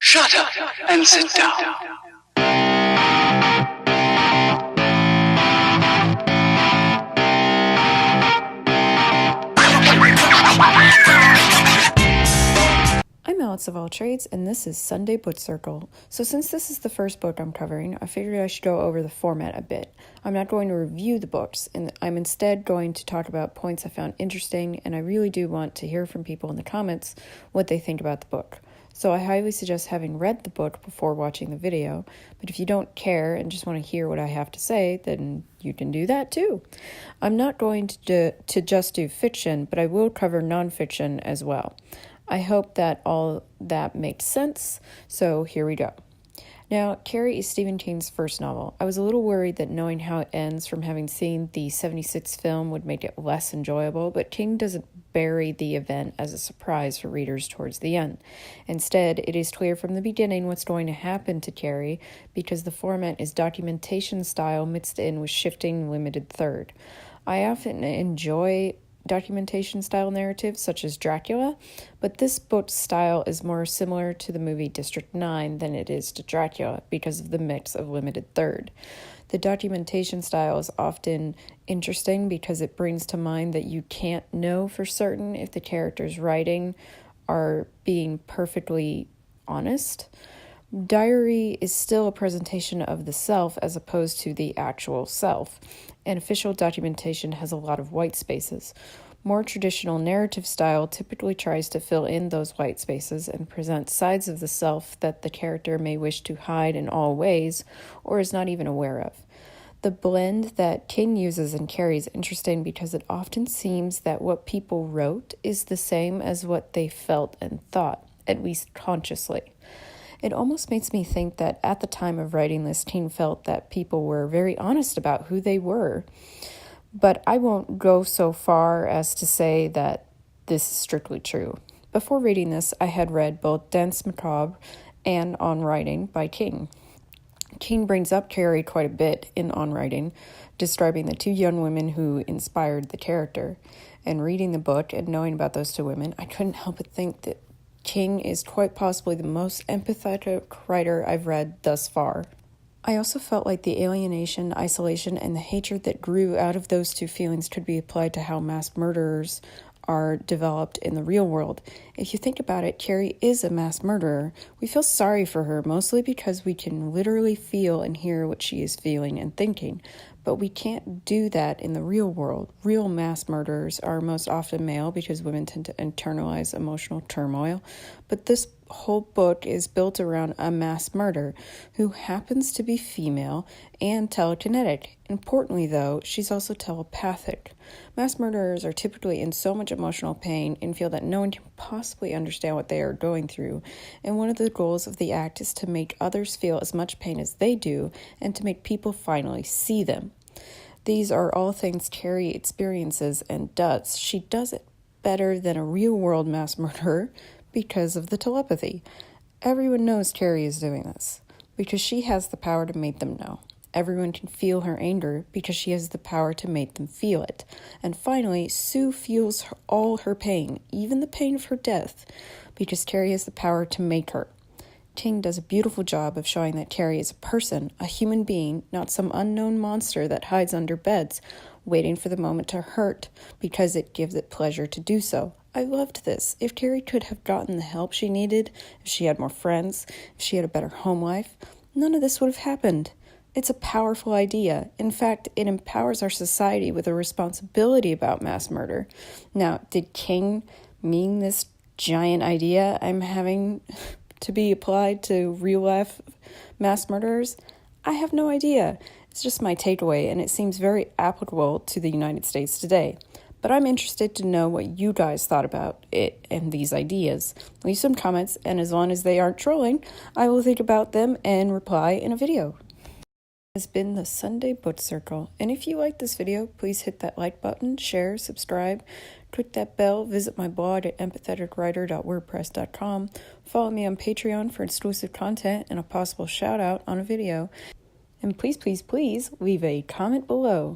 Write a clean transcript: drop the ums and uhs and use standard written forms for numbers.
Shut up and sit down. I'm AlexofAllTrades, and this is Sunday Book Circle. So since this is the first book I'm covering, I figured I should go over the format a bit. I'm not going to review the books, and I'm instead going to talk about points I found interesting, and I really do want to hear from people in the comments what they think about the book. So I highly suggest having read the book before watching the video, but if you don't care and just want to hear what I have to say, then you can do that too. I'm not going to just do fiction, but I will cover nonfiction as well. I hope that all that makes sense, so here we go. Now, Carrie is Stephen King's first novel. I was a little worried that knowing how it ends from having seen the 76 film would make it less enjoyable, but King doesn't bury the event as a surprise for readers towards the end. Instead, it is clear from the beginning what's going to happen to Carrie because the format is documentation style mixed in with shifting limited third. I often enjoy documentation style narratives such as Dracula, but this book's style is more similar to the movie District 9 than it is to Dracula because of the mix of limited third. The documentation style is often interesting because it brings to mind that you can't know for certain if the characters writing are being perfectly honest. Diary is still a presentation of the self as opposed to the actual self, and official documentation has a lot of white spaces. More traditional narrative style typically tries to fill in those white spaces and present sides of the self that the character may wish to hide in all ways or is not even aware of. The blend that King uses in Carrie is interesting because it often seems that what people wrote is the same as what they felt and thought, at least consciously. It almost makes me think that at the time of writing this, King felt that people were very honest about who they were. But I won't go so far as to say that this is strictly true. Before reading this, I had read both Danse Macabre and On Writing by King. King brings up Carrie quite a bit in On Writing, describing the two young women who inspired the character. And reading the book and knowing about those two women, I couldn't help but think that King is quite possibly the most empathetic writer I've read thus far. I also felt like the alienation, isolation, and the hatred that grew out of those two feelings could be applied to how mass murderers are developed in the real world. If you think about it, Carrie is a mass murderer. We feel sorry for her, mostly because we can literally feel and hear what she is feeling and thinking. But we can't do that in the real world. Real mass murderers are most often male because women tend to internalize emotional turmoil. But this whole book is built around a mass murderer who happens to be female and telekinetic. Importantly, though, she's also telepathic. Mass murderers are typically in so much emotional pain and feel that no one can possibly understand what they are going through. And one of the goals of the act is to make others feel as much pain as they do and to make people finally see them. These are all things Carrie experiences and does. She does it better than a real-world mass murderer because of the telepathy. Everyone knows Carrie is doing this because she has the power to make them know. Everyone can feel her anger because she has the power to make them feel it. And finally, Sue feels all her pain, even the pain of her death, because Carrie has the power to make her. King does a beautiful job of showing that Carrie is a person, a human being, not some unknown monster that hides under beds, waiting for the moment to hurt because it gives it pleasure to do so. I loved this. If Carrie could have gotten the help she needed, if she had more friends, if she had a better home life, none of this would have happened. It's a powerful idea. In fact, it empowers our society with a responsibility about mass murder. Now, did King mean this giant idea I'm having to be applied to real-life mass murderers? I have no idea. It's just my takeaway, and it seems very applicable to the United States today. But I'm interested to know what you guys thought about it and these ideas. Leave some comments, and as long as they aren't trolling, I will think about them and reply in a video. Has been the Sunday Book Circle, and if you like this video, please hit that like button, share, subscribe, click that bell, visit my blog at empatheticwriter.wordpress.com, follow me on Patreon for exclusive content and a possible shout out on a video, and please leave a comment below.